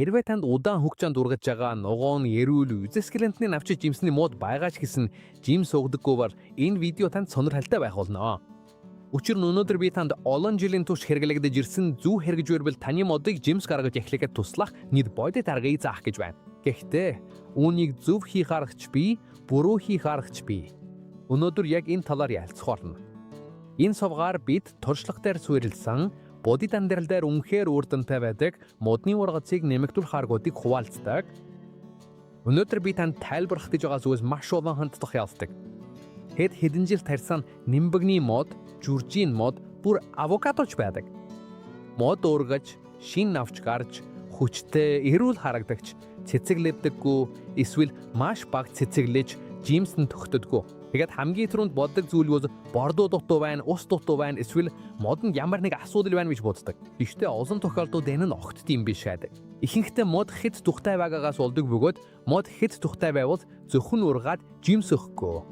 Хэрвээ танд удаан хугацаанд ургаж байгаа ногоон, эрүүл, үзэсгэлэнтний навчид жимсний мод байгаач гэсэн жим суугдаггүй бол энэ видео танд сонирхолтой байх болно. Учир нь өнөөдөр би танд олон жилийн турш хэрэглэгдэж ирсэн зөв хэрэгж буйрбал таны модыг жимс гаргаж эхлэхэд туслах нэг бодит аргыг заах гэж байна. Гэхдээ үүнийг зөв хийх аргач бий, буруу хийх аргач бий. Өнөөдөр яг энэ талаар ярилцах болно. Энэ сувгаар бид туршлагатаар суурилсан бодит амьдрал дээр үнэхээр үр дүнтэй байдаг модны ургацыг нэмэгдүүлэх аргуудыг хуваалцдаг. Өнөөдөр би танд тайлбарлах гэж байгаа зүйлс маш олон ханддаг явдаг. Хэд хэдэн жил тарьсан нимбэгний мод, журжийн мод, бүр авокадоч байдаг. Мод ургаж, шин навч гарч, хүчтэй, эрүүл харагдагч, цэцэглэдэггүй, эсвэл маш бага цэцэглэж, жимсэнд төгтдөггүй. Тэгээд хамгийн түрүүнд боддог зүйл бол бордоо дутуу байна, ус дутуу байна, эсвэл модонд ямар нэг асуудал байна гэж боддог. Гэхдээ олон тохиолдолд энэ нь огт тийм биш байдаг. Ихэнхдээ мод хэд тухтай байгаагаас болдог бөгөөд мод хэд тухтай байвал зөвхөн ургаад жимс өгөхгүй.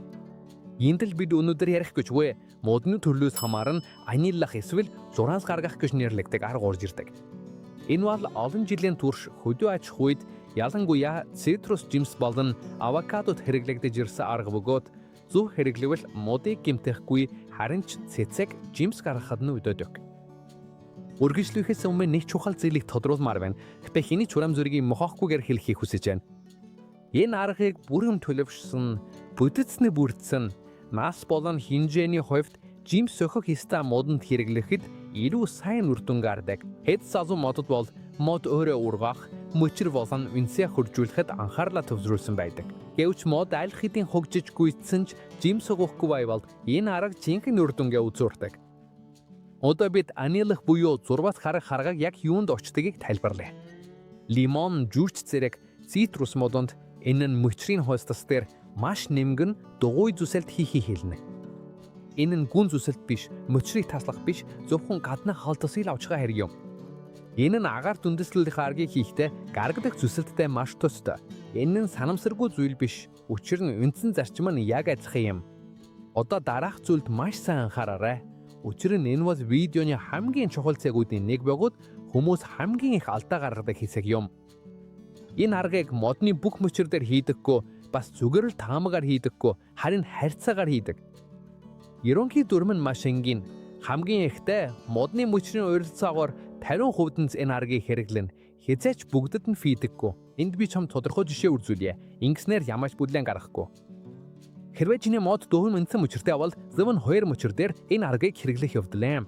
Энд л бид өнөөдөр ярих гэж вэ? Модны төрлөөс хамааран анилах эсвэл зураас гаргах гэж нэрлэгдэг арга урж ирдэг. Энэ бол олон жилийн турш хөдөө аж ахуйд ялангуяа цитрус жимс болон авокадод хэрэглэгдэж ирсэн арга бөгөөд зөв хэрэглэвэл модыг гэмтэхгүй харин ч цэцэг жимс гаргахад нь өдөөдөг. Үргэлжлүүлэхээс өмнө нэг чухал зүйлийг тодруулмаар байна. Гэтэ хэний чурам зүрийг мохохгүйгээр хэлхийг хүсэж байна. Энэ аргыг бүрэн төлөвшсөн, бүдэцний бүрдсэн, нас болон хинжээний хувьд жимс сөхөх ёстой модонд хэрэглэхэд илүү сайн үр дүн гардаг. Хэд залуу модод бол мод өөрөө ургаах, мөчр болон үнсээ хуржуулахад анхаарлаа төвлөрүүлсэн байдаг. Гэвч мод аль хэдийн хөгжиж гүйцсэн ч жимс өгөхгүй байвал энэ арга жинхэнэ үр дүнгээ үзүүлдэг. Одоо бид анилах буюу зурвас харах аргаг яг юунд очдгийг тайлбарлая. Лимон, жүүрч зэрэг цитрус модонд энэ нь мөчрийн хойстос дээр маш нэмгэн дугуй зүсэлт хийхийг хэлнэ. Энэ нь гүн зүсэлт биш, мөчрийг таслах биш, зөвхөн гаднах халдсыг авч байгаа хэрэг юм. Энэ нь агаар дүндэслэх аргыг хийхдээ гаргадаг зүсэлттэй маш тустай. Энэ нь санамсаргүй зүйл биш. Учир нь үндсэн зарчим нь яг адилхан юм. Одоо дараах зүйлд маш сайн анхаараарай. Учир нь энэ бол видеоны хамгийн чухал цагуудын нэг бөгөөд хүмүүс хамгийн их алдаа гаргадаг хэсэг юм. Энэ аргыг модны бүх мөчр дээр хийдэггүй, бас зүгээр л таамагаар хийдэггүй, харин харьцаагаар хийдэг. Ерөнхий дүрм нь маш энгийн. Хамгийн ихтэй модны мөчрийн ойролцоогоор 50% нь энэ аргыг хэрэглэнэ. Хязгаарч бүгдэд нь фийдэггүй. Энд би чам тодорхой жишээ үзүүлье. Ингэснээр ямаач бүлээн гаргахгүй. Хэрвээ чиний мод дөрвөн үндсэн мөчртэй бол зөвхөн 2 мөчр дээр энэ аргыг хэрэглэх явдлаа.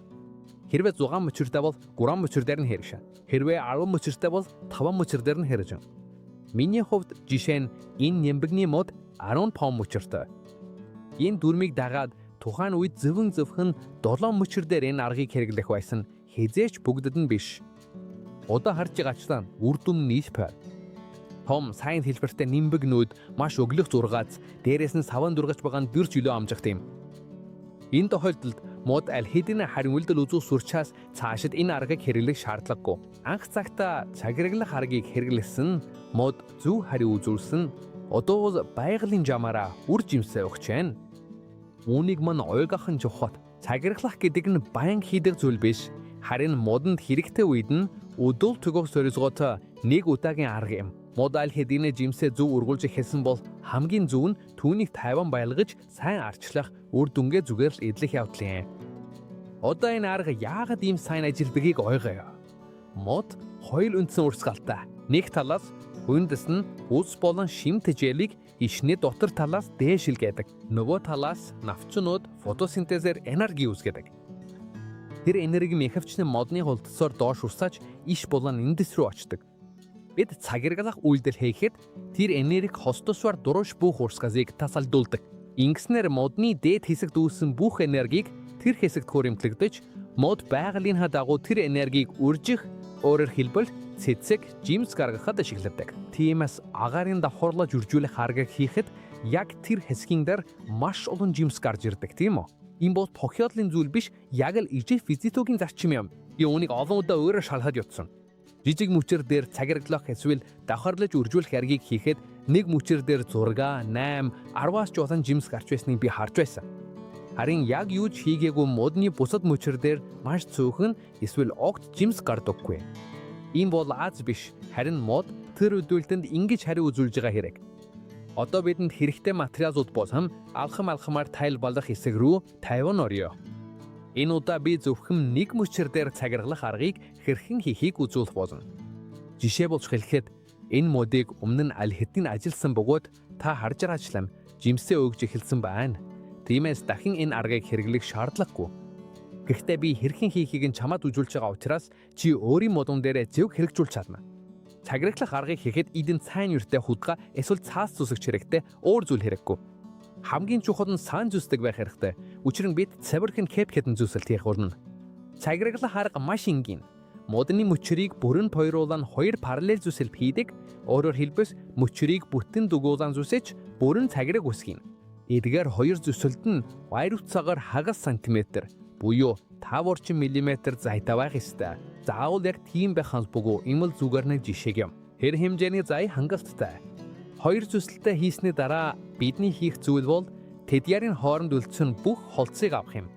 Хэрвээ 6 мөчртэй бол 3 мөчр дээр нь хэрэгшин. Хэрвээ 10 мөчртэй бол 5 мөчр дээр нь хэрэгжин. Миний хувьд жишээ нь энэ нэмбэгний мод 10 пом мөчртэй. Энэ дүрмийг дагаад тухайн үед зөвхөн 7 мөчр дээр энэ аргыг хэрэглэх байсан. Хизээч бүгдэд нь биш. Одоо харж байгаачлаа үр дүн нийлбэр. Том сайн хэлбэртэй нэмбэгнүүд маш өглөх зургааз дээрээс нь саван дургаж байгаа нь 4 жилөө амжих тийм. Энэ тохиолдолд мод аль хэдийн харин үйлдэл үзүүлэх сурчаас цаашид энэ аргыг хэрэглэх шаардлагагүй. Анх цагта цагираглах аргыг хэрэглэсэн мод зөв хариу үзүүлсэн. Одоо байгалийн жамаараа үр жимсээ өгч байна. Үүнийг мань ойлгох нь чухал. Цагираглах гэдэг нь баян хийдэг зүйл биш. Харин модонд хэрэгтэй үед нь өдөл төгөх зорилгоотой нэг удаагийн арга юм. Мод аль хэдийн жимсээ зөв ургуулж эхэлсэн бол хамгийн зөв нь түүнийг тайван байлгаж сайн арчлах, үр дүнгээ зүгээр л эдлэх явдал юм. Одоо энэ арга яагаад ийм сайн ажилдгийг ойлгоё. Мод хоёул үндсэн урсгалтай. Нэг талаас хүндэс нь ус болон шим тэжээлийг ишний дотор талаас дээшилгээдэг. Нөгөө талаас навчнууд фотосинтезээр энерги үүсгэдэг. Тэр энерги мэхавчны модны холдсоор доош урсаж иш болон эндэс рүү очдог. Бид цагираглах үйлдэл хийхэд тэр энерги хостосвар дурууш бүх урсгалыг тасалдуулдаг. Ингэснээр модны дээд хэсэгт үүссэн бүх энергийг тэр хэсэгт хуримтлагдаж, мод байгалийн дагуу тэр энергийг үржих, өөрөөр хэлбэл цэцэг жимс гаргахад ашигладаг. Тиймээс агаарын давхарлаж үржүүлэх аргыг хийхэд яг тэр хэсгийн дээр маш олон жимс гарч ирдэг, тийм үү? Энэ бол тохиолдлын зүйл биш, яг л ижил физиологийн зарчим юм. Би үүнийг олон удаа өөрөөр шалгаж утсан. Жижиг мөчр дээр цагираглах эсвэл давхарлаж үржүүлэх аргыг хийхэд нэг мөчр дээр 6, 8, 10-аас ч олон жимс гарч байсныг би харж байсан. Харин яг юу ч хийгээгүй модны бусад мөчр дээр маш цөөхөн эсвэл огт жимс гардаггүй. Энэ бол аз биш, Харин мод тэр өдөлтөнд ингэж хариу үзүүлж байгаа хэрэг. Одоо бидэнд хэрэгтэй материалууд болон алхамаар тайл болох хэсэг рүү тавин орё. Энэ удаа би зөвхөн нэг мөчр дээр цагиргалах аргыг хэрхэн хийхийг үзүүлэх болно. Жишээ болж хэлэхэд энэ модыг өмнө нь аль хэдийн ажилласан бөгөөд та харж байгаачлан жимсээ өгж эхэлсэн байна. Тиймээс дахин энэ аргыг хэрэглэх шаардлагагүй. Гэхдээ би хэрхэн хийхийг нь чамд үзүүлж байгаа учраас чи өөрийн модон дээрээ зөв хэрэгжүүлж чадна. Цагиргалах аргыг хийхэд эдийн сайн юртэй худга эсвэл цаас зүсгч хэрэгтэй өөр зүйл хэрэггүй. Хамгийн чухал нь сан зүсдэг байх хэрэгтэй. Учир нь бид цавирхэн кеп хэдэн зүсэлт хийх болно. Цагиргалах арга маш энгийн. Модны мөчрийг бүрэн тойруулан хоёр параллел зүсэлт хийдэг. Өөрөөр хэлбэл мөчрийг бүтэн дугуулан зүсэж бүрэн цагираг үсгийнэ. Эдгээр хоёр зүсэлт нь баяр утсаагаар хагас сантиметр буюу 5 орчим миллиметр зайтай байх ёстой. Заавал яг тийм байх албагүй юм л зүгээр нэг жишээ юм. Тэр хэмжээний зай хангалттай. Хоёр зүсэлтээ хийсний дараа бидний хийх зүйл бол тэдгээрийн хооронд үлдсэн бүх холцыг авах юм.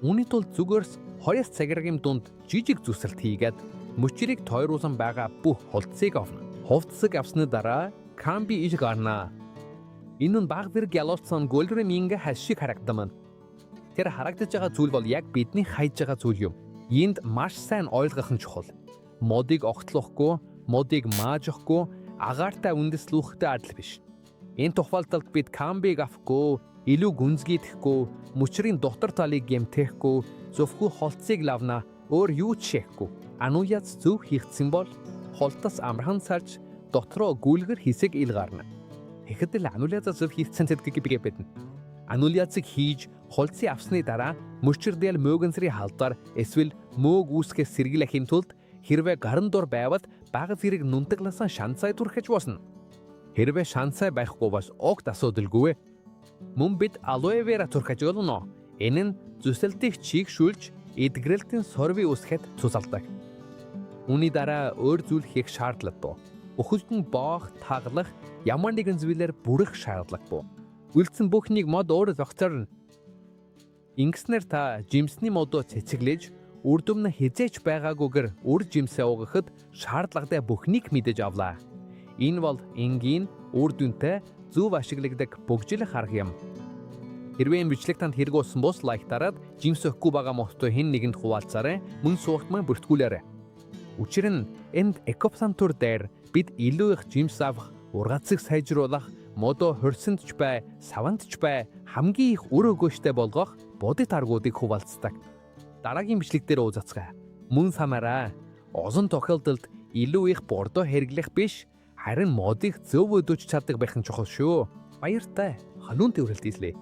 Үүний тулд зүгээрс 20 цагирагийн дунд жижиг зүсэлт хийгээд мөчрийг тойруулан байгаа бүх холцыг авна. Хувцсыг авсны дараа камби иж гарна. Энэ нь баг зэрэг ялуулсан гөлрийн мингэ хас шиг харагдана. Тэр харагдаж байгаа зүйл бол яг бидний хайж байгаа зүйл юм. Энд маш сайн ойлгох нь чухал. Модыг огтлохгүй, модыг маажихгүй, агаартай үндэслүүхтэй адил биш. Энэ тухайлбалд бид камбиг авахгүй, илүү гүнзгийдэхгүй, мөчрийн дотор талыг гэмтэхгүй, зөвхөн холцыг лавна, өөр юу ч шихгүй. Ануяц зөв хийгдсэн бол холтос амархан сарж дотроо гүйлгэр хэсэг ил гарна. Тэгэхэд л ануяцаа зөв хийгдсэн гэдгийг би мэднэ. Ануяцыг хийж холцыг авсны дараа мөчрдэл мөөгөнсрийн халдаар эсвэл мөөг үүсгэх сэргийлэхийн тулд хэрвээ гарын дор байвал бага зэрэг нунтагласан шанцай түрхэж болно. Хэрвээ шанцай байхгүй бас огт асуудалгүй. Мөн бид алоэ вера түрхэж болно. Энэ нь зүсэлтийг чийгшүүлж эдгэрэлтийн сорви үүсгэхэд тусалдаг. Үүний дараа өөр зүйл хийх шаардлагатай. Бүхэлд нь боох, таглах, ямар нэгэн зүйлээр бүрэх шаардлагатай. Үлдсэн бүхнийг мод өөрөө зогцорно. Ингэснээр та жимсний модоо цэцэглэж, үр дүн нь хизээч байгаагүйгээр үр жимсээ угахад шаардлагатай бүхнийг мэдэж авлаа. Энэ бол энгийн үр дүнтэй зөв ашигладаг бөгжлөх арга юм. Хэрвээ энэ бичлэг танд хэрэг болсон бол лайктараад жимс өгөхгүй байгаа моттой хэн нэгэнд хуваалцаарай, мөн суугтмаа бүртгүүлээрэй. Учир нь энд экопсантур дээр бид илүү их жимс авах, ургацыг сайжруулах, модоо хорсонд ч бай, саванд ч бай хамгийн их үр өгөөжтэй болгох бодит аргуудыг хуваалцдаг. Дараагийн бичлэг дээр уулзцгаая. Мөн самараа олон тохиолдолд илүү их бордоо хэрэглэх биш, харин модыг зөв өдөөж чаддаг байх нь чухал шүү. Баяртай. Халуун төврөлт хийлээ.